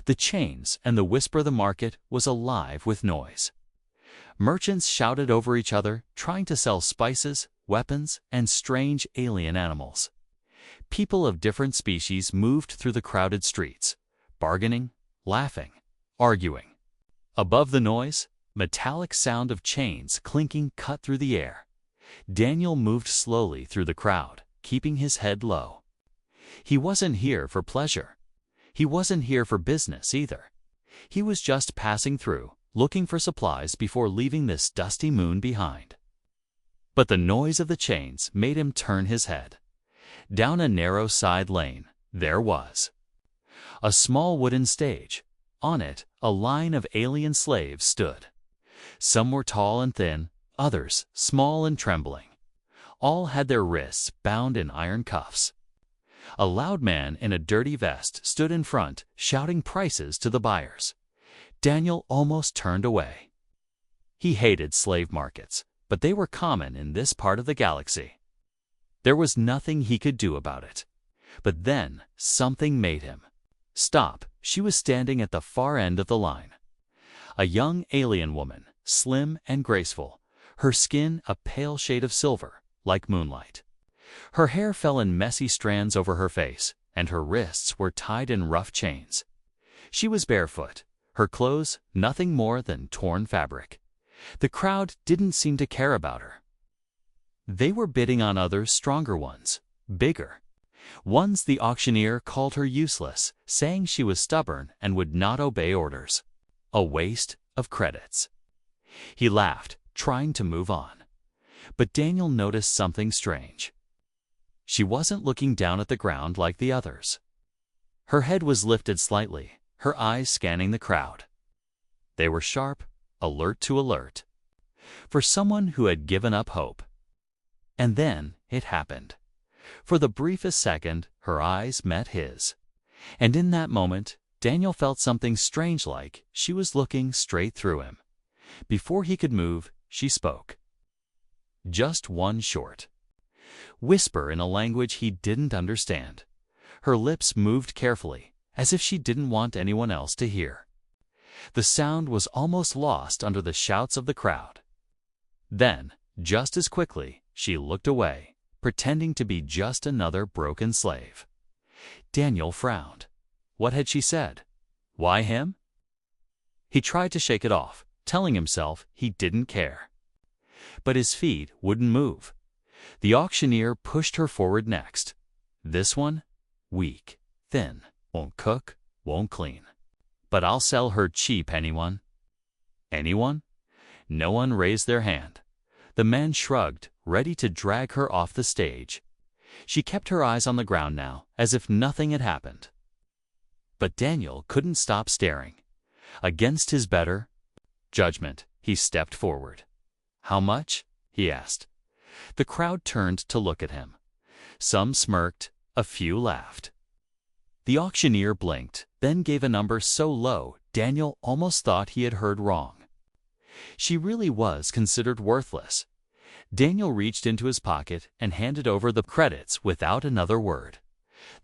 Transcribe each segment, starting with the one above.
The chains and the whisper of the market was alive with noise. Merchants shouted over each other, trying to sell spices, weapons, and strange alien animals. People of different species moved through the crowded streets, bargaining, laughing, arguing. Above the noise, metallic sound of chains clinking cut through the air. Daniel moved slowly through the crowd, keeping his head low. He wasn't here for pleasure. He wasn't here for business either. He was just passing through, looking for supplies before leaving this dusty moon behind. But the noise of the chains made him turn his head. Down a narrow side lane, there was a small wooden stage. On it, a line of alien slaves stood. Some were tall and thin, others small and trembling. All had their wrists bound in iron cuffs. A loud man in a dirty vest stood in front, shouting prices to the buyers. Daniel almost turned away. He hated slave markets, but they were common in this part of the galaxy. There was nothing he could do about it. But then something made him stop. She was standing at the far end of the line. A young alien woman, slim and graceful, her skin a pale shade of silver, like moonlight. Her hair fell in messy strands over her face, and her wrists were tied in rough chains. She was barefoot, her clothes nothing more than torn fabric. The crowd didn't seem to care about her. They were bidding on others, stronger ones, bigger. Once the auctioneer called her useless, saying she was stubborn and would not obey orders. A waste of credits. He laughed, trying to move on. But Daniel noticed something strange. She wasn't looking down at the ground like the others. Her head was lifted slightly, her eyes scanning the crowd. They were sharp, alert to alert. For someone who had given up hope. And then it happened. For the briefest second, her eyes met his. And in that moment, Daniel felt something strange, like she was looking straight through him. Before he could move, she spoke. Just one short whisper in a language he didn't understand. Her lips moved carefully, as if she didn't want anyone else to hear. The sound was almost lost under the shouts of the crowd. Then, just as quickly, she looked away, pretending to be just another broken slave. Daniel frowned. What had she said? Why him? He tried to shake it off, telling himself he didn't care. But his feet wouldn't move. The auctioneer pushed her forward next. This one? Weak, thin, won't cook, won't clean. But I'll sell her cheap. Anyone? Anyone? No one raised their hand. The man shrugged, ready to drag her off the stage. She kept her eyes on the ground now, as if nothing had happened. But Daniel couldn't stop staring. Against his better judgment, he stepped forward. How much? He asked. The crowd turned to look at him. Some smirked, a few laughed. The auctioneer blinked, then gave a number so low Daniel almost thought he had heard wrong. She really was considered worthless. Daniel reached into his pocket and handed over the credits without another word.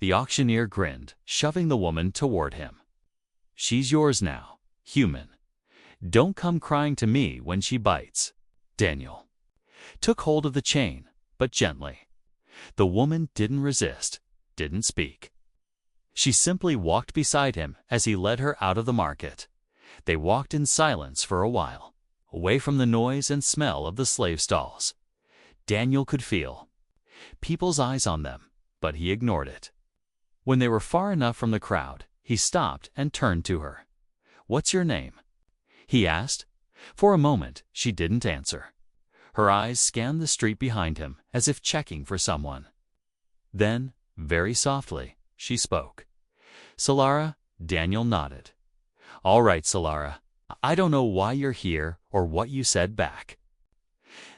The auctioneer grinned, shoving the woman toward him. She's yours now, human. Don't come crying to me when she bites. Daniel took hold of the chain, but gently. The woman didn't resist, didn't speak. She simply walked beside him as he led her out of the market. They walked in silence for a while, away from the noise and smell of the slave stalls. Daniel could feel people's eyes on them, but he ignored it. When they were far enough from the crowd, he stopped and turned to her. "What's your name?" he asked. For a moment, she didn't answer. Her eyes scanned the street behind him, as if checking for someone. Then, very softly, she spoke. "Solara?" Daniel nodded. "All right, Solara. I don't know why you're here or what you said back."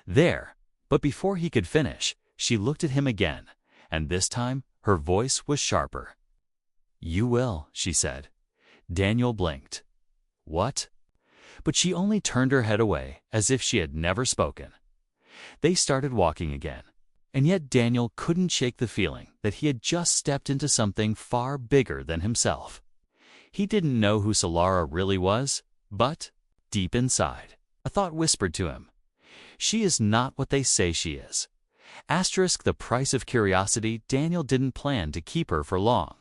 There, but before he could finish, she looked at him again, and this time her voice was sharper. "You will," she said. Daniel blinked. "What?" But she only turned her head away, as if she had never spoken. They started walking again, and yet Daniel couldn't shake the feeling that he had just stepped into something far bigger than himself. He didn't know who Solara really was, but, deep inside, a thought whispered to him, she is not what they say she is. Asterisk the price of curiosity. Daniel didn't plan to keep her for long.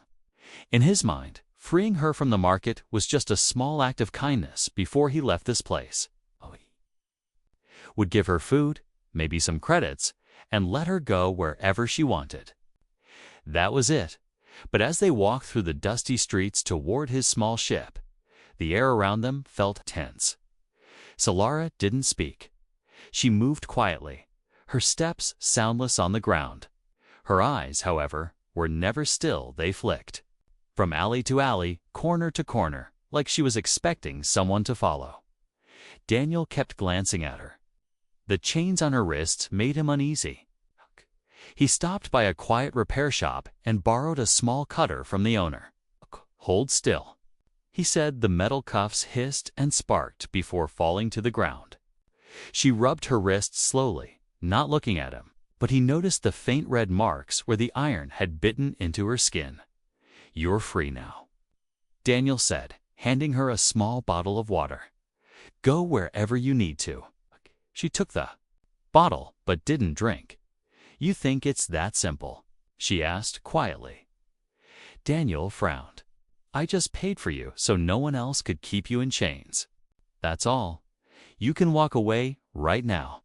In his mind, freeing her from the market was just a small act of kindness before he left this place. Would give her food, maybe some credits, and let her go wherever she wanted. That was it. But as they walked through the dusty streets toward his small ship, the air around them felt tense. Solara didn't speak. She moved quietly, her steps soundless on the ground. Her eyes, however, were never still. They flicked from alley to alley, corner to corner, like she was expecting someone to follow. Daniel kept glancing at her. The chains on her wrists made him uneasy. He stopped by a quiet repair shop and borrowed a small cutter from the owner. Hold still, he said. The metal cuffs hissed and sparked before falling to the ground. She rubbed her wrists slowly, not looking at him, but he noticed the faint red marks where the iron had bitten into her skin. You're free now, Daniel said, handing her a small bottle of water. Go wherever you need to. She took the bottle but didn't drink. You think it's that simple? She asked quietly. Daniel frowned. I just paid for you so no one else could keep you in chains. That's all. You can walk away right now.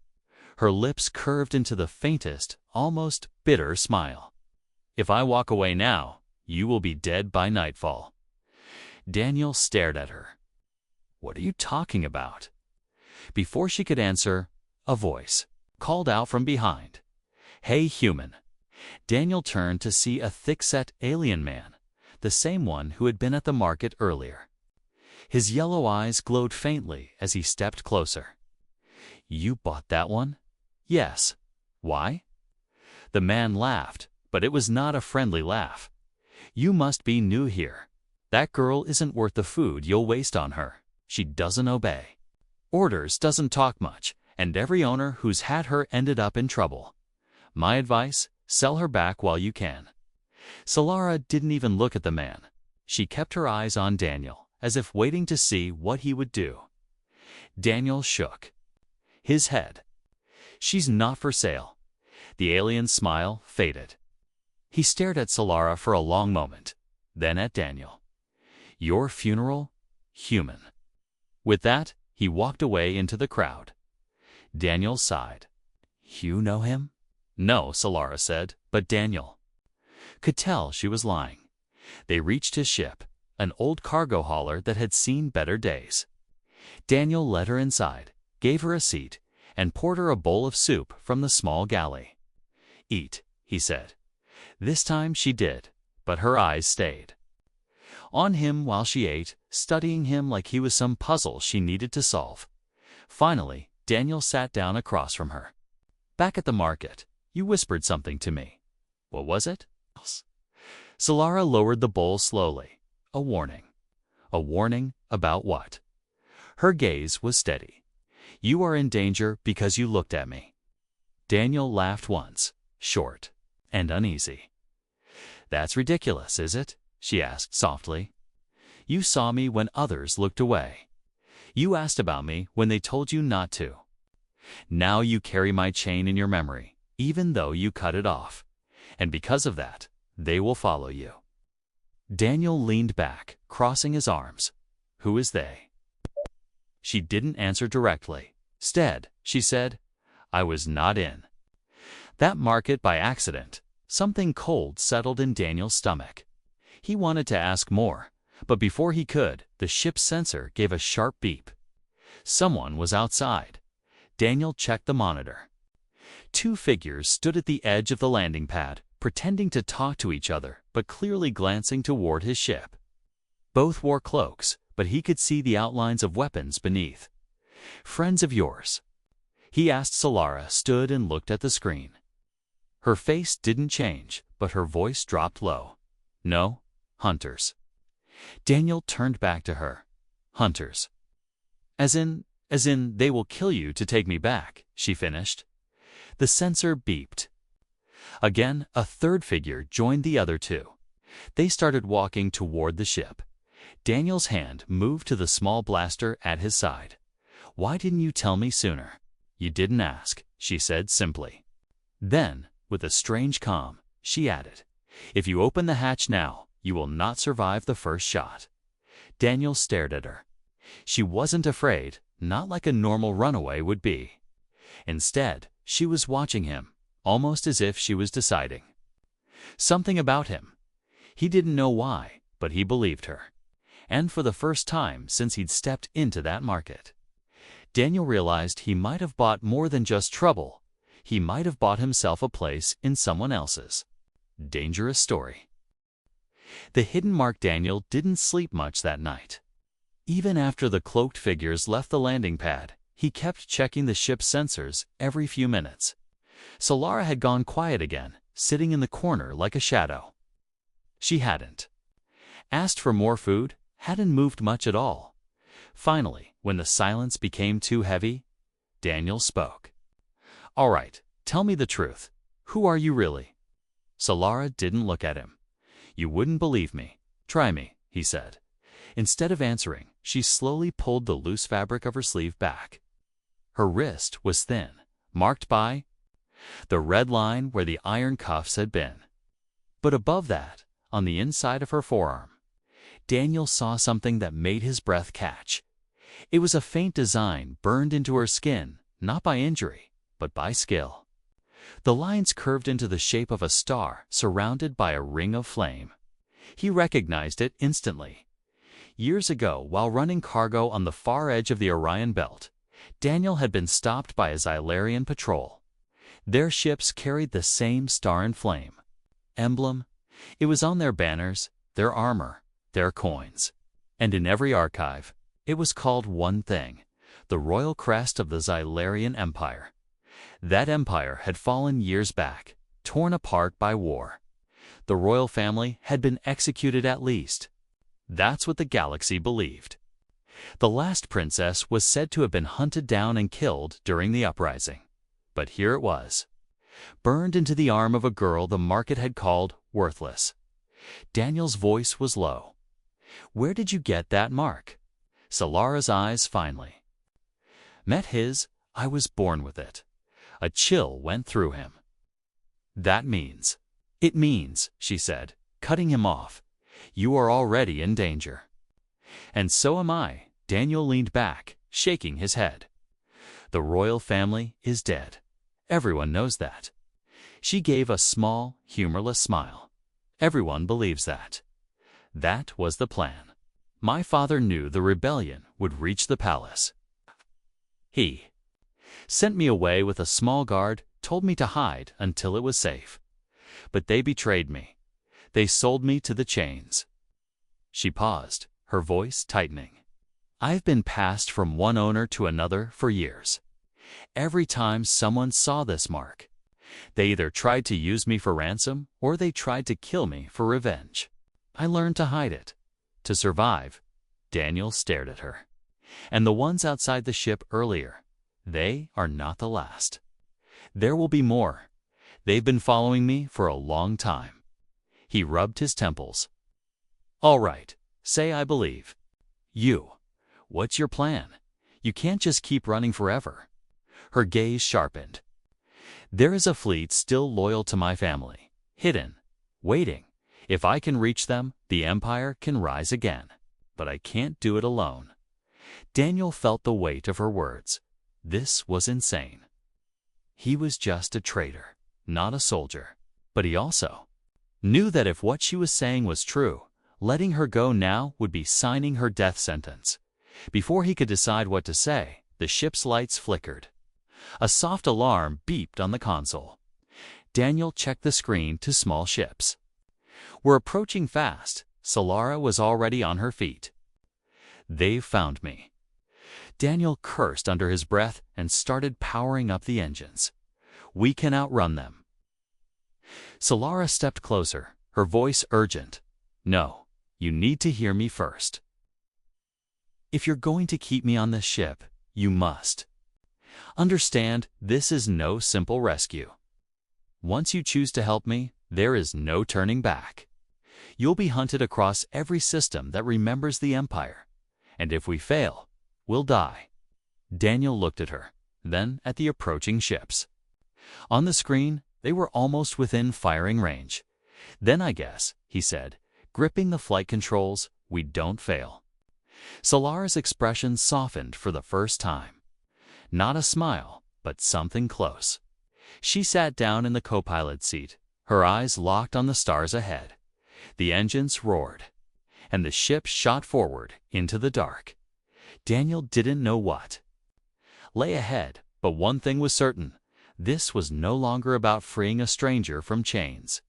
Her lips curved into the faintest, almost bitter smile. If I walk away now, you will be dead by nightfall. Daniel stared at her. What are you talking about? Before she could answer, a voice called out from behind. Hey, human. Daniel turned to see a thick-set alien man, the same one who had been at the market earlier. His yellow eyes glowed faintly as he stepped closer. You bought that one? Yes. Why? The man laughed, but it was not a friendly laugh. You must be new here. That girl isn't worth the food you'll waste on her. She doesn't obey orders, doesn't talk much, and every owner who's had her ended up in trouble. My advice, sell her back while you can. Solara didn't even look at the man. She kept her eyes on Daniel, as if waiting to see what he would do. Daniel shook his head. She's not for sale. The alien's smile faded. He stared at Solara for a long moment, then at Daniel. Your funeral, human. With that, he walked away into the crowd. Daniel sighed. You know him? No, Solara said, but Daniel could tell she was lying. They reached his ship, an old cargo hauler that had seen better days. Daniel led her inside, gave her a seat, and poured her a bowl of soup from the small galley. Eat, he said. This time she did, but her eyes stayed on him while she ate, studying him like he was some puzzle she needed to solve. Finally, Daniel sat down across from her. Back at the market, you whispered something to me. What was it? Solara lowered the bowl slowly. A warning. A warning about what? Her gaze was steady. You are in danger because you looked at me. Daniel laughed once, short and uneasy. That's ridiculous, is it? She asked softly. You saw me when others looked away. You asked about me when they told you not to. Now you carry my chain in your memory, even though you cut it off. And because of that, they will follow you. Daniel leaned back, crossing his arms. Who is they? She didn't answer directly. Instead, she said, I was not in that market by accident. Something cold settled in Daniel's stomach. He wanted to ask more, but before he could, the ship's sensor gave a sharp beep. Someone was outside. Daniel checked the monitor. Two figures stood at the edge of the landing pad, pretending to talk to each other, but clearly glancing toward his ship. Both wore cloaks, but he could see the outlines of weapons beneath. Friends of yours? He asked. Solara stood and looked at the screen. Her face didn't change, but her voice dropped low. No, hunters. Daniel turned back to her. Hunters. As in they will kill you to take me back, she finished. The sensor beeped. Again, a third figure joined the other two. They started walking toward the ship. Daniel's hand moved to the small blaster at his side. "Why didn't you tell me sooner?" "You didn't ask," she said simply. Then, with a strange calm, she added, "If you open the hatch now, you will not survive the first shot." Daniel stared at her. She wasn't afraid, not like a normal runaway would be. Instead, she was watching him, almost as if she was deciding. Something about him. He didn't know why, but he believed her. And for the first time since he'd stepped into that market, Daniel realized he might have bought more than just trouble. He might have bought himself a place in someone else's. Dangerous story. The hidden mark Daniel didn't sleep much that night. Even after the cloaked figures left the landing pad, he kept checking the ship's sensors every few minutes. Solara had gone quiet again, sitting in the corner like a shadow. She hadn't asked for more food, hadn't moved much at all. Finally, when the silence became too heavy, Daniel spoke. "All right, tell me the truth. Who are you really?" Solara didn't look at him. "You wouldn't believe me. Try me," he said. Instead of answering, she slowly pulled the loose fabric of her sleeve back. Her wrist was thin, marked by the red line where the iron cuffs had been. But above that, on the inside of her forearm, Daniel saw something that made his breath catch. It was a faint design burned into her skin, not by injury, but by skill. The lines curved into the shape of a star surrounded by a ring of flame. He recognized it instantly. Years ago, while running cargo on the far edge of the Orion Belt, Daniel had been stopped by a Xylarian patrol. Their ships carried the same star and flame emblem. It was on their banners, their armor, their coins. And in every archive, it was called one thing: the royal crest of the Xylarian Empire. That empire had fallen years back, torn apart by war. The royal family had been executed at least. That's what the galaxy believed. The last princess was said to have been hunted down and killed during the uprising. But here it was, burned into the arm of a girl the market had called worthless. Daniel's voice was low. "Where did you get that mark?" Solara's eyes finally met his. "I was born with it." A chill went through him. It means, she said, cutting him off, "you are already in danger." "And so am I." Daniel leaned back, shaking his head. "The royal family is dead. Everyone knows that." She gave a small, humorless smile. "Everyone believes that. That was the plan. My father knew the rebellion would reach the palace. He sent me away with a small guard, told me to hide until it was safe. But they betrayed me. They sold me to the chains." She paused, her voice tightening. "I've been passed from one owner to another for years. Every time someone saw this mark, they either tried to use me for ransom or they tried to kill me for revenge. I learned to hide it, to survive." Daniel stared at her. "And the ones outside the ship earlier, they are not the last. There will be more. They've been following me for a long time." He rubbed his temples. "All right, say I believe you. What's your plan? You can't just keep running forever." Her gaze sharpened. "There is a fleet still loyal to my family, hidden, waiting. If I can reach them, the empire can rise again. But I can't do it alone." Daniel felt the weight of her words. This was insane. He was just a traitor, not a soldier. But he also knew that if what she was saying was true, letting her go now would be signing her death sentence. Before he could decide what to say, the ship's lights flickered. A soft alarm beeped on the console. Daniel checked the screen to small ships. "We're approaching fast." Solara was already on her feet. "They've found me." Daniel cursed under his breath and started powering up the engines. "We can outrun them." Solara stepped closer, her voice urgent. "No, you need to hear me first. If you're going to keep me on this ship, you must understand this is no simple rescue. Once you choose to help me, there is no turning back. You'll be hunted across every system that remembers the Empire. And if we fail, we'll die." Daniel looked at her, then at the approaching ships. On the screen, they were almost within firing range. "Then I guess," he said, gripping the flight controls, "we don't fail." Solara's expression softened for the first time. Not a smile, but something close. She sat down in the co-pilot seat, her eyes locked on the stars ahead. The engines roared, and the ship shot forward into the dark. Daniel didn't know what lay ahead, but one thing was certain. This was no longer about freeing a stranger from chains.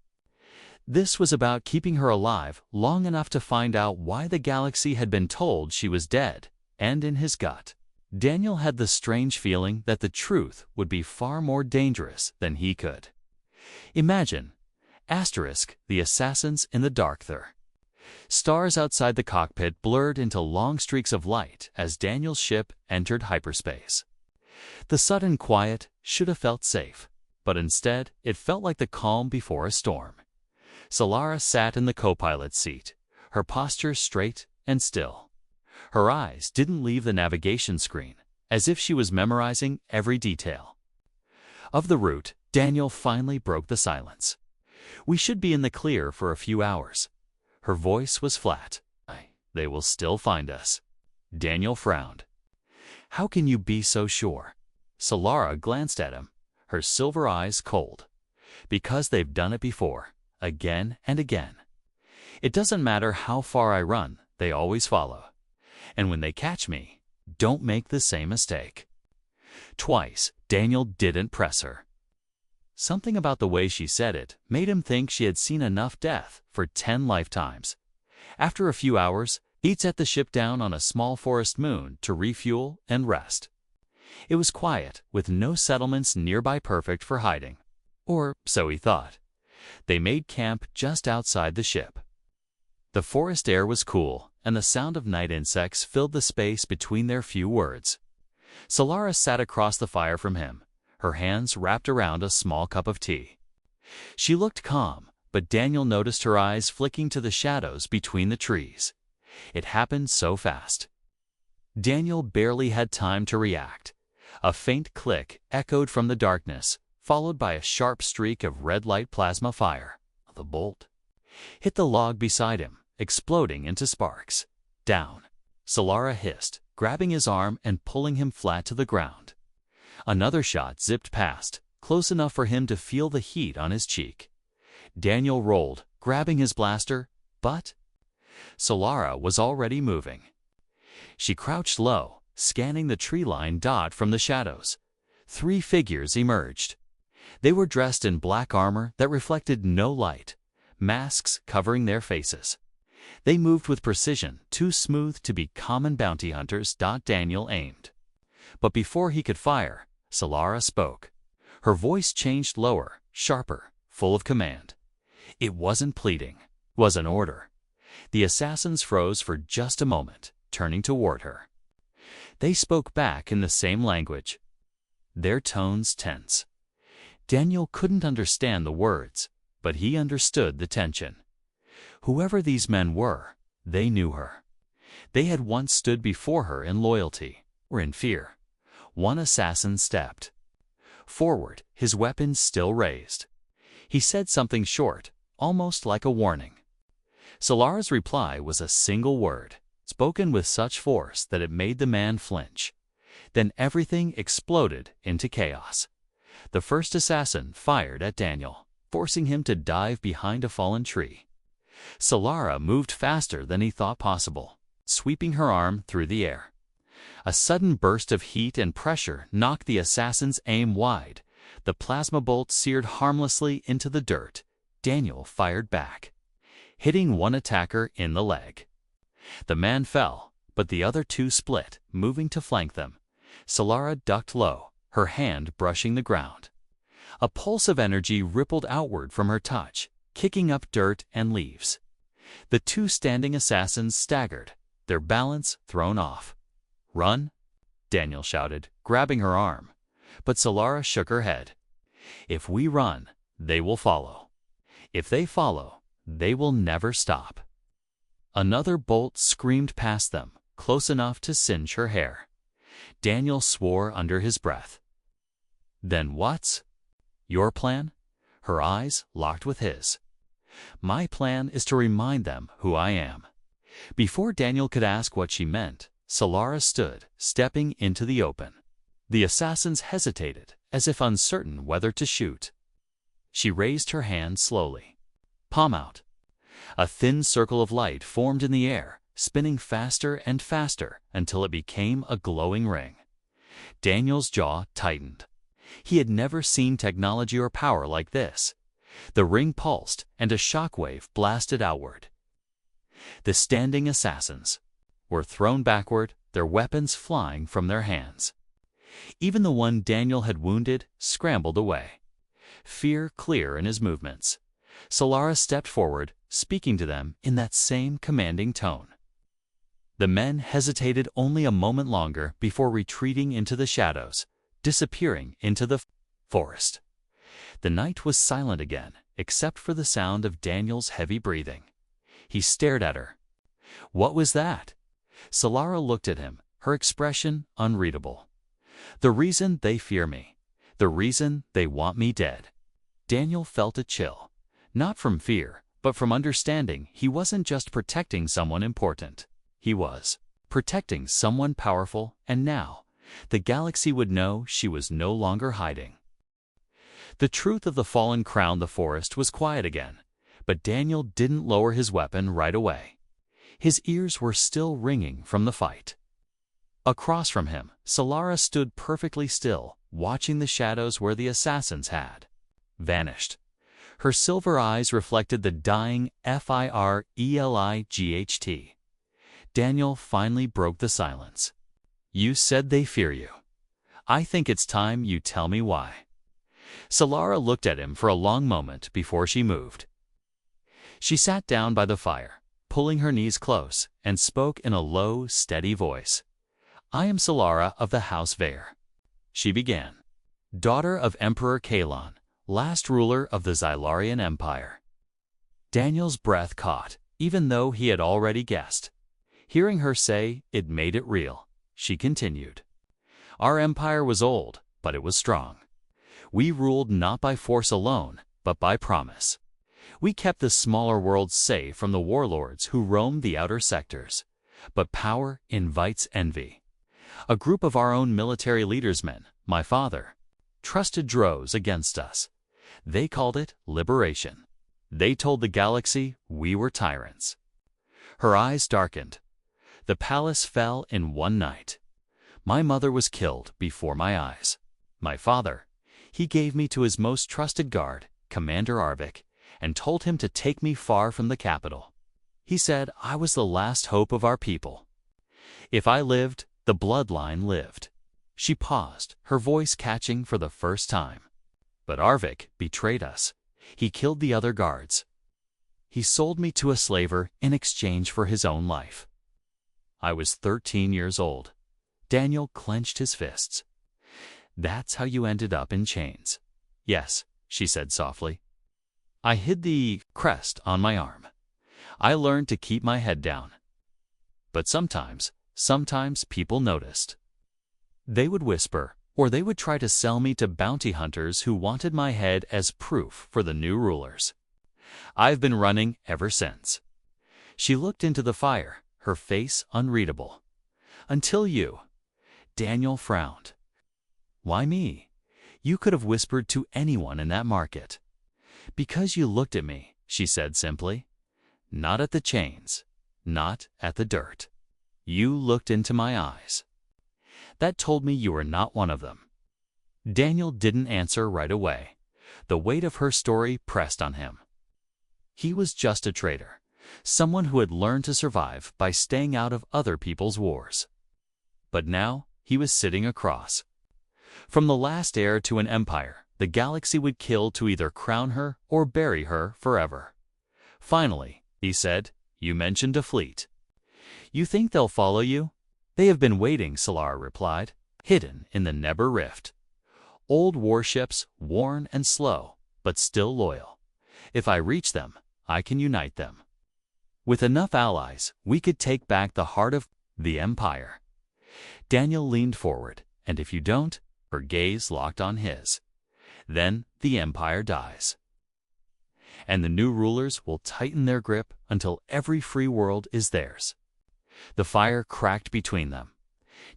This was about keeping her alive long enough to find out why the galaxy had been told she was dead, and in his gut, Daniel had the strange feeling that the truth would be far more dangerous than he could imagine. The assassins in the dark there. Stars outside the cockpit blurred into long streaks of light as Daniel's ship entered hyperspace. The sudden quiet should have felt safe, but instead it felt like the calm before a storm. Solara sat in the co-pilot seat, her posture straight and still. Her eyes didn't leave the navigation screen, as if she was memorizing every detail of the route. Daniel finally broke the silence. "We should be in the clear for a few hours." Her voice was flat. "They will still find us." Daniel frowned. "How can you be so sure?" Solara glanced at him, her silver eyes cold. "Because they've done it before, again and again. It doesn't matter how far I run, they always follow. And when they catch me, don't make the same mistake." Twice, Daniel didn't press her. Something about the way she said it made him think she had seen enough death for 10 lifetimes. After a few hours, he'd set the ship down on a small forest moon to refuel and rest. It was quiet, with no settlements nearby perfect for hiding. Or so he thought. They made camp just outside the ship. The forest air was cool, and the sound of night insects filled the space between their few words. Solara sat across the fire from him, her hands wrapped around a small cup of tea. She looked calm, but Daniel noticed her eyes flicking to the shadows between the trees. It happened so fast. Daniel barely had time to react. A faint click echoed from the darkness, followed by a sharp streak of red light plasma fire. The bolt hit the log beside him, exploding into sparks. "Down," Solara hissed, grabbing his arm and pulling him flat to the ground. Another shot zipped past, close enough for him to feel the heat on his cheek. Daniel rolled, grabbing his blaster, but Solara was already moving. She crouched low, scanning the tree-line dot from the shadows. 3 figures emerged. They were dressed in black armor that reflected no light, masks covering their faces. They moved with precision, too smooth to be common bounty hunters. Daniel aimed. But before he could fire, Solara spoke. Her voice changed lower, sharper, full of command. It wasn't pleading, it was an order. The assassins froze for just a moment, turning toward her. They spoke back in the same language, their tones tense. Daniel couldn't understand the words, but he understood the tension. Whoever these men were, they knew her. They had once stood before her in loyalty or in fear. One assassin stepped forward, his weapon still raised. He said something short, almost like a warning. Solara's reply was a single word, spoken with such force that it made the man flinch. Then everything exploded into chaos. The first assassin fired at Daniel, forcing him to dive behind a fallen tree. Solara moved faster than he thought possible, sweeping her arm through the air. A sudden burst of heat and pressure knocked the assassin's aim wide. The plasma bolt seared harmlessly into the dirt. Daniel fired back, hitting one attacker in the leg. The man fell, but the other 2 split, moving to flank them. Solara ducked low, her hand brushing the ground. A pulse of energy rippled outward from her touch, kicking up dirt and leaves. The 2 standing assassins staggered, their balance thrown off. "Run!" Daniel shouted, grabbing her arm. But Solara shook her head. "If we run, they will follow. If they follow, They will never stop. Another bolt screamed past them, close enough to singe her hair. Daniel swore under his breath. Then what's your plan? Her eyes locked with his. My plan is to remind them who I am. Before Daniel could ask what she meant, Solara stood, stepping into the open. The assassins hesitated, as if uncertain whether to shoot. She raised her hand slowly. Palm out. A thin circle of light formed in the air, spinning faster and faster until it became a glowing ring. Daniel's jaw tightened. He had never seen technology or power like this. The ring pulsed, and a shockwave blasted outward. The standing assassins were thrown backward, their weapons flying from their hands. Even the one Daniel had wounded scrambled away, fear clear in his movements. Solara stepped forward, speaking to them in that same commanding tone. The men hesitated only a moment longer before retreating into the shadows, disappearing into the forest. The night was silent again, except for the sound of Daniel's heavy breathing. He stared at her. What was that? Solara looked at him, her expression unreadable. The reason they fear me. The reason they want me dead. Daniel felt a chill. Not from fear, but from understanding he wasn't just protecting someone important. He was protecting someone powerful, and now the galaxy would know she was no longer hiding. The truth of the fallen crowned the forest was quiet again, but Daniel didn't lower his weapon right away. His ears were still ringing from the fight. Across from him, Solara stood perfectly still, watching the shadows where the assassins had vanished. Her silver eyes reflected the dying FIRELIGHT. Daniel finally broke the silence. You said they fear you. I think it's time you tell me why. Solara looked at him for a long moment before she moved. She sat down by the fire, pulling her knees close, and spoke in a low, steady voice. I am Solara of the House Heir, she began, daughter of Emperor Kalon, last ruler of the Xylarian Empire. Daniel's breath caught, even though he had already guessed. Hearing her say it made it real, she continued. Our empire was old, but it was strong. We ruled not by force alone, but by promise. We kept the smaller worlds safe from the warlords who roamed the outer sectors. But power invites envy. A group of our own military leaders' men, my father, trusted droves against us. They called it liberation. They told the galaxy we were tyrants. Her eyes darkened. The palace fell in one night. My mother was killed before my eyes. My father, he gave me to his most trusted guard, Commander Arvik, and told him to take me far from the capital. He said I was the last hope of our people. If I lived, the bloodline lived. She paused, her voice catching for the first time. But Arvik betrayed us. He killed the other guards. He sold me to a slaver in exchange for his own life. I was 13 years old. Daniel clenched his fists. That's how you ended up in chains. Yes, she said softly. I hid the crest on my arm. I learned to keep my head down. But sometimes people noticed. They would whisper, or they would try to sell me to bounty hunters who wanted my head as proof for the new rulers. I've been running ever since. She looked into the fire, her face unreadable. Until you. Daniel frowned. Why me? You could have whispered to anyone in that market. Because you looked at me, she said simply. Not at the chains, not at the dirt. You looked into my eyes. That told me you were not one of them. Daniel didn't answer right away. The weight of her story pressed on him. He was just a traitor, someone who had learned to survive by staying out of other people's wars. But now he was sitting across. From the last heir to an empire, the galaxy would kill to either crown her or bury her forever. Finally, he said, you mentioned a fleet. You think they'll follow you? They have been waiting, Solara replied, hidden in the Neber Rift. Old warships, worn and slow, but still loyal. If I reach them, I can unite them. With enough allies, we could take back the heart of the Empire. Daniel leaned forward, and if you don't, her gaze locked on his. Then the Empire dies. And the new rulers will tighten their grip until every free world is theirs. The fire cracked between them.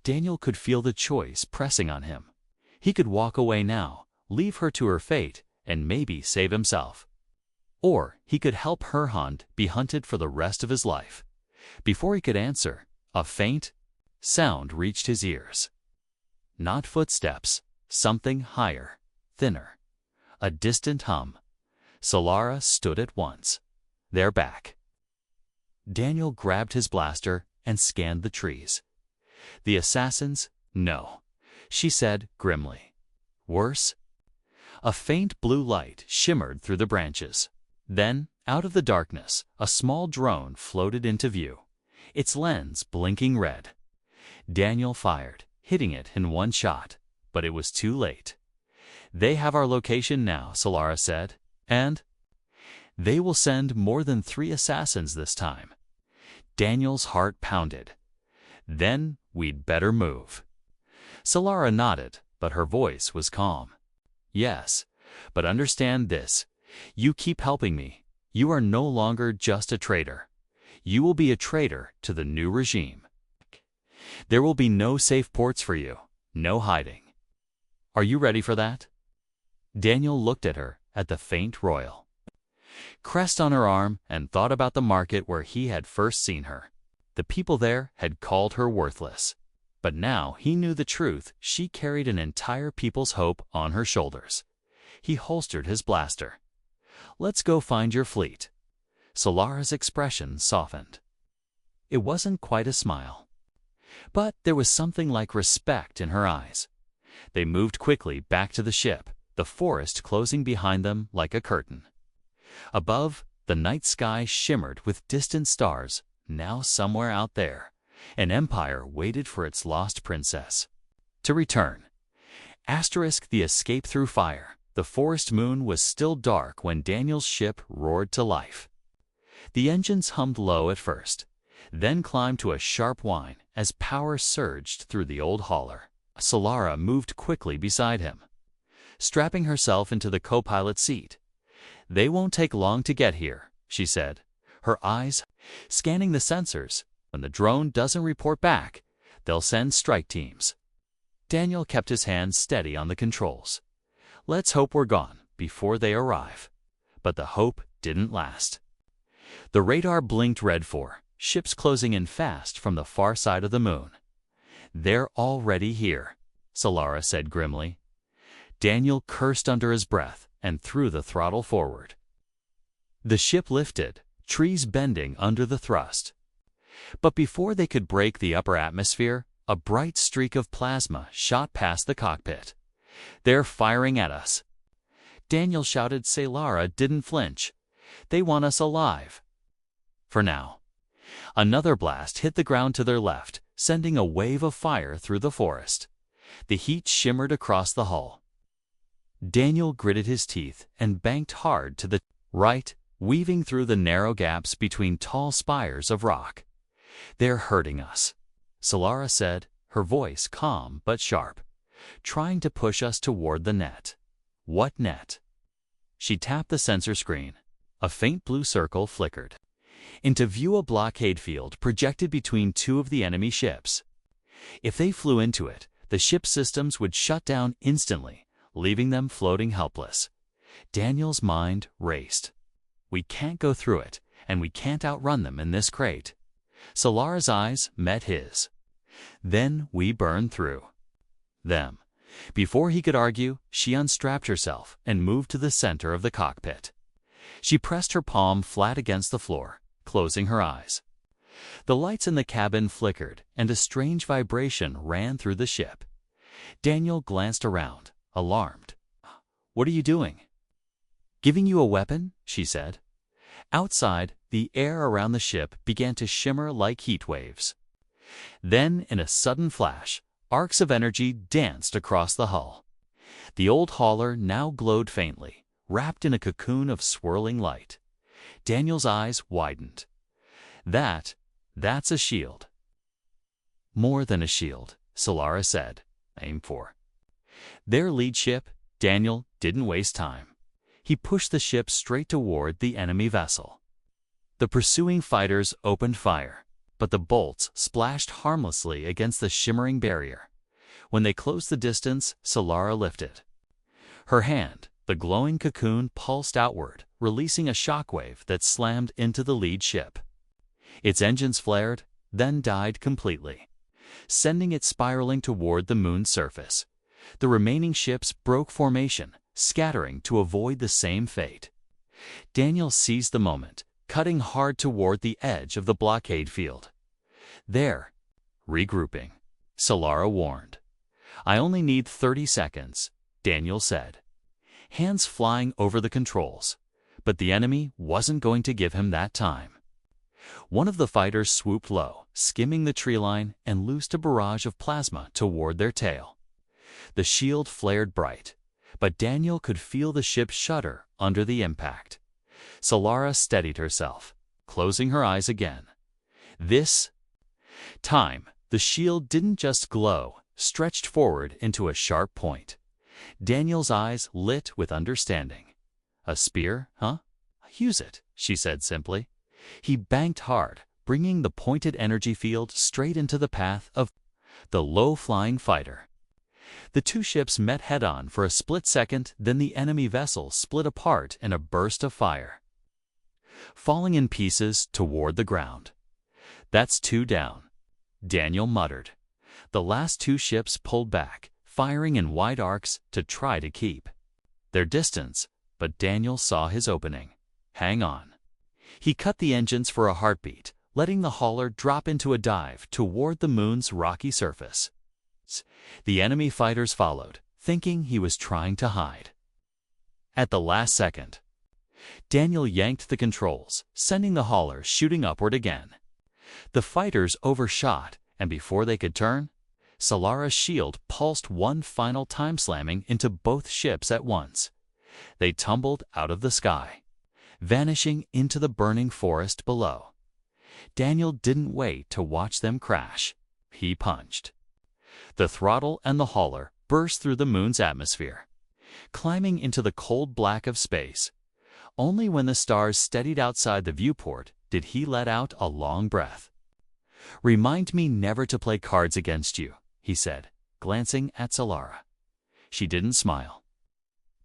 Daniel could feel the choice pressing on him. He could walk away now, leave her to her fate, and maybe save himself. Or he could help her hunt be hunted for the rest of his life. Before he could answer, a faint sound reached his ears. Not footsteps, something higher, thinner. A distant hum. Solara stood at once. They're back. Daniel grabbed his blaster and scanned the trees. The assassins? No, she said grimly. Worse? A faint blue light shimmered through the branches. Then, out of the darkness, a small drone floated into view, its lens blinking red. Daniel fired, hitting it in one shot, but it was too late. They have our location now, Solara said, and they will send more than 3 assassins this time. Daniel's heart pounded. Then we'd better move. Solara nodded, but her voice was calm. Yes, but understand this. You keep helping me. You are no longer just a traitor. You will be a traitor to the new regime. There will be no safe ports for you, no hiding. Are you ready for that? Daniel looked at her, at the faint royal crest on her arm, and thought about the market where he had first seen her. The people there had called her worthless. But now he knew the truth. She carried an entire people's hope on her shoulders. He holstered his blaster. Let's go find your fleet. Solara's expression softened. It wasn't quite a smile. But there was something like respect in her eyes. They moved quickly back to the ship, the forest closing behind them like a curtain. Above, the night sky shimmered with distant stars. Now somewhere out there, an empire waited for its lost princess to return. Asterisk the escape through fire. The forest moon was still dark when Daniel's ship roared to life. The engines hummed low at first, then climbed to a sharp whine as power surged through the old hauler. Solara moved quickly beside him, strapping herself into the co-pilot seat. They won't take long to get here, she said, her eyes scanning the sensors. When the drone doesn't report back, they'll send strike teams. Daniel kept his hands steady on the controls. Let's hope we're gone before they arrive. But the hope didn't last. The radar blinked red for ships closing in fast from the far side of the moon. They're already here, Solara said grimly. Daniel cursed under his breath and threw the throttle forward. The ship lifted, trees bending under the thrust. But before they could break the upper atmosphere, a bright streak of plasma shot past the cockpit. They're firing at us. Daniel shouted. Solara didn't flinch. They want us alive. For now. Another blast hit the ground to their left, sending a wave of fire through the forest. The heat shimmered across the hull. Daniel gritted his teeth and banked hard to the right, weaving through the narrow gaps between tall spires of rock. They're hurting us, Solara said, her voice calm but sharp, trying to push us toward the net. What net? She tapped the sensor screen. A faint blue circle flickered. Into view a blockade field projected between 2 of the enemy ships. If they flew into it, the ship's systems would shut down instantly, leaving them floating helpless. Daniel's mind raced. We can't go through it, and we can't outrun them in this crate. Solara's eyes met his. Then we burn through them. Before he could argue, she unstrapped herself and moved to the center of the cockpit. She pressed her palm flat against the floor, closing her eyes. The lights in the cabin flickered, and a strange vibration ran through the ship. Daniel glanced around, alarmed. What are you doing? Giving you a weapon, she said. Outside, the air around the ship began to shimmer like heat waves. Then, in a sudden flash, arcs of energy danced across the hull. The old hauler now glowed faintly, wrapped in a cocoon of swirling light. Daniel's eyes widened. That's a shield. More than a shield, Solara said. Aim for. Their lead ship, Daniel didn't waste time. He pushed the ship straight toward the enemy vessel. The pursuing fighters opened fire, but the bolts splashed harmlessly against the shimmering barrier. When they closed the distance, Solara lifted. Her hand, the glowing cocoon, pulsed outward, releasing a shockwave that slammed into the lead ship. Its engines flared, then died completely, sending it spiraling toward the moon's surface. The remaining ships broke formation, scattering to avoid the same fate. Daniel seized the moment, cutting hard toward the edge of the blockade field. There, regrouping, Solara warned. I only need 30 seconds, Daniel said, hands flying over the controls. But the enemy wasn't going to give him that time. One of the fighters swooped low, skimming the tree line, and loosed a barrage of plasma toward their tail. The shield flared bright, but Daniel could feel the ship shudder under the impact. Solara steadied herself, closing her eyes again. This time, the shield didn't just glow, stretched forward into a sharp point. Daniel's eyes lit with understanding. A spear, huh? Use it, she said simply. He banked hard, bringing the pointed energy field straight into the path of the low-flying fighter. The two ships met head-on for a split second, then the enemy vessel split apart in a burst of fire, falling in pieces toward the ground. That's two down, Daniel muttered. The last two ships pulled back, firing in wide arcs to try to keep their distance, but Daniel saw his opening. Hang on. He cut the engines for a heartbeat, letting the hauler drop into a dive toward the moon's rocky surface. The enemy fighters followed, thinking he was trying to hide. At the last second, Daniel yanked the controls, sending the hauler shooting upward again. The fighters overshot, and before they could turn, Solara's shield pulsed one final time, slamming into both ships at once. They tumbled out of the sky, vanishing into the burning forest below. Daniel didn't wait to watch them crash. He punched. The throttle and the hauler burst through the moon's atmosphere, climbing into the cold black of space. Only when the stars steadied outside the viewport did he let out a long breath. "Remind me never to play cards against you," he said, glancing at Solara. She didn't smile,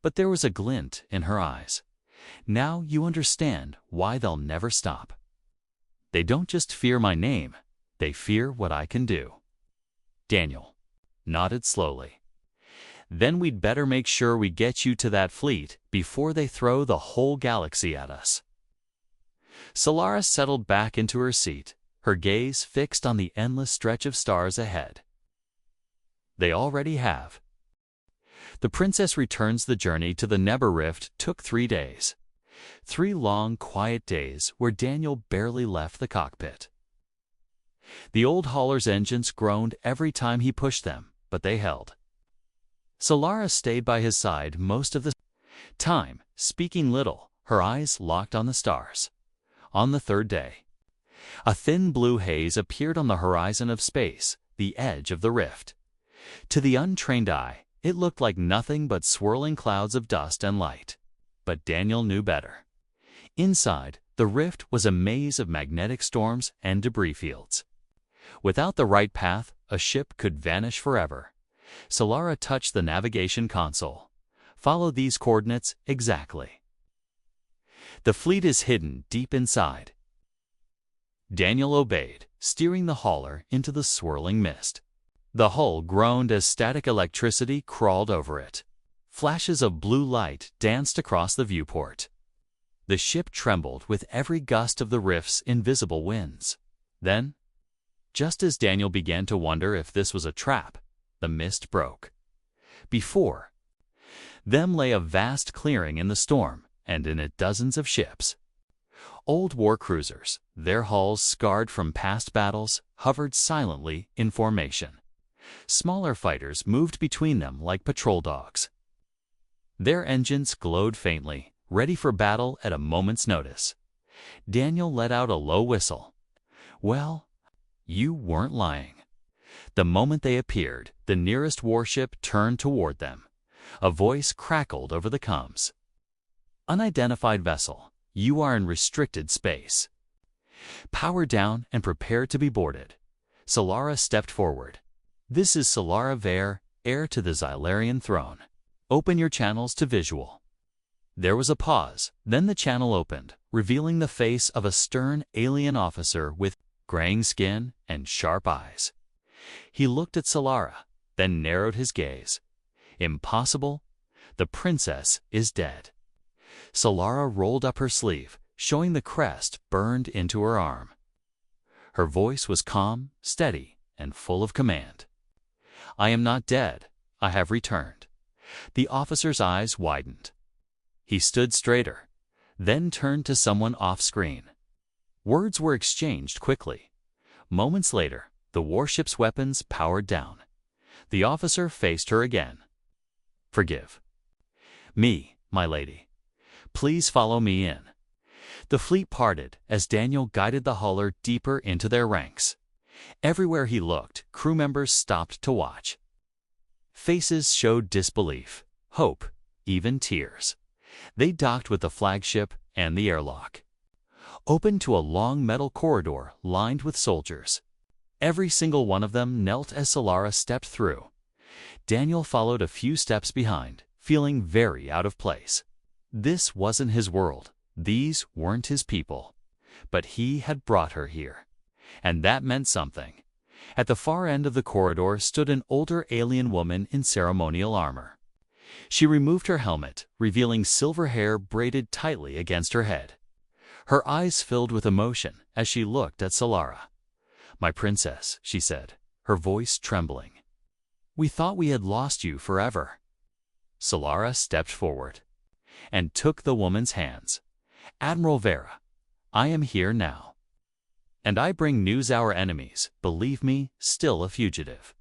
but there was a glint in her eyes. "Now you understand why they'll never stop. They don't just fear my name, they fear what I can do." Daniel nodded slowly. "Then we'd better make sure we get you to that fleet before they throw the whole galaxy at us." Solara settled back into her seat, her gaze fixed on the endless stretch of stars ahead. "They already have." The princess returns. The journey to the Neber Rift took 3 days. 3 long, quiet days where Daniel barely left the cockpit. The old hauler's engines groaned every time he pushed them, but they held. Solara stayed by his side most of the time, speaking little, her eyes locked on the stars. On the 3rd day, a thin blue haze appeared on the horizon of space, the edge of the rift. To the untrained eye, it looked like nothing but swirling clouds of dust and light. But Daniel knew better. Inside, the rift was a maze of magnetic storms and debris fields. Without the right path, a ship could vanish forever. Solara touched the navigation console. "Follow these coordinates exactly. The fleet is hidden deep inside." Daniel obeyed, steering the hauler into the swirling mist. The hull groaned as static electricity crawled over it. Flashes of blue light danced across the viewport. The ship trembled with every gust of the rift's invisible winds. Then, just as Daniel began to wonder if this was a trap, the mist broke. Before them lay a vast clearing in the storm, and in it dozens of ships. Old war cruisers, their hulls scarred from past battles, hovered silently in formation. Smaller fighters moved between them like patrol dogs. Their engines glowed faintly, ready for battle at a moment's notice. Daniel let out a low whistle. Well, you weren't lying. The moment they appeared, the nearest warship turned toward them. A voice crackled over the comms. Unidentified vessel, you are in restricted space. Power down and prepare to be boarded. Solara stepped forward. This is Solara Vare, heir to the Xylarian throne. Open your channels to visual. There was a pause, then the channel opened, revealing the face of a stern alien officer with graying skin and sharp eyes. He looked at Solara, then narrowed his gaze. Impossible. The princess is dead. Solara rolled up her sleeve, showing the crest burned into her arm. Her voice was calm, steady, and full of command. I am not dead. I have returned. The officer's eyes widened. He stood straighter, then turned to someone off-screen. Words were exchanged quickly. Moments later, the warship's weapons powered down. The officer faced her again. Forgive me, my lady. Please follow me in. The fleet parted as Daniel guided the hauler deeper into their ranks. Everywhere he looked, crew members stopped to watch. Faces showed disbelief, hope, even tears. They docked with the flagship and the airlock. Opened to a long metal corridor lined with soldiers. Every single one of them knelt as Solara stepped through. Daniel followed a few steps behind, feeling very out of place. This wasn't his world. These weren't his people. But he had brought her here. And that meant something. At the far end of the corridor stood an older alien woman in ceremonial armor. She removed her helmet, revealing silver hair braided tightly against her head. Her eyes filled with emotion as she looked at Solara. My princess, she said, her voice trembling. We thought we had lost you forever. Solara stepped forward and took the woman's hands. Admiral Vera, I am here now. And I bring news our enemies, believe me, still a fugitive.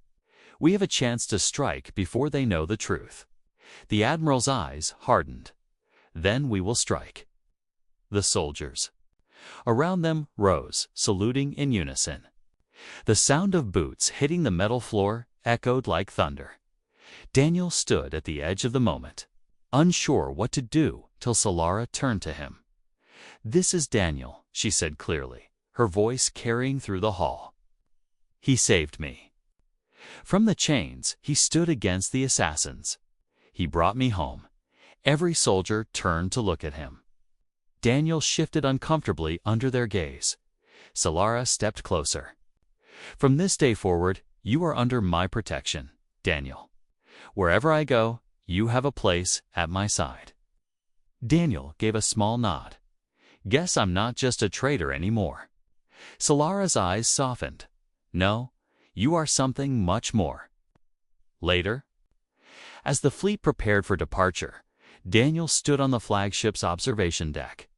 We have a chance to strike before they know the truth. The Admiral's eyes hardened. Then we will strike. The soldiers around them rose, saluting in unison. The sound of boots hitting the metal floor echoed like thunder. Daniel stood at the edge of the moment, unsure what to do till Solara turned to him. This is Daniel, she said clearly, her voice carrying through the hall. He saved me. From the chains, he stood against the assassins. He brought me home. Every soldier turned to look at him. Daniel shifted uncomfortably under their gaze. Solara stepped closer. From this day forward, you are under my protection, Daniel. Wherever I go, you have a place at my side. Daniel gave a small nod. Guess I'm not just a traitor anymore. Solara's eyes softened. No, you are something much more. Later, as the fleet prepared for departure, Daniel stood on the flagship's observation deck,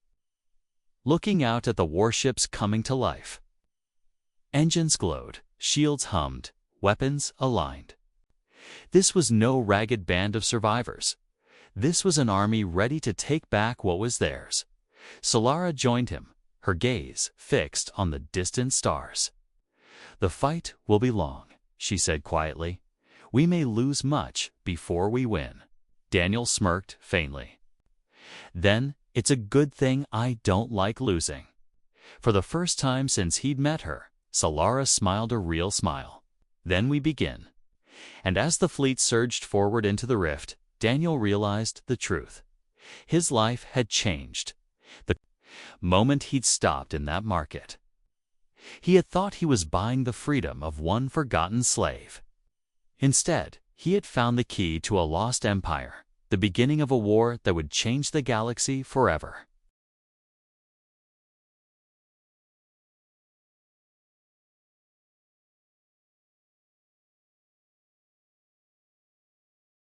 looking out at the warships coming to life. Engines glowed, shields hummed, weapons aligned. This was no ragged band of survivors. This was an army ready to take back what was theirs. Solara joined him, her gaze fixed on the distant stars. The fight will be long, she said quietly. We may lose much before we win. Daniel smirked faintly. Then, it's a good thing I don't like losing. For the first time since he'd met her, Solara smiled a real smile. Then we begin. And as the fleet surged forward into the rift, Daniel realized the truth. His life had changed. The moment he'd stopped in that market, he had thought he was buying the freedom of one forgotten slave. Instead, he had found the key to a lost empire, the beginning of a war that would change the galaxy forever.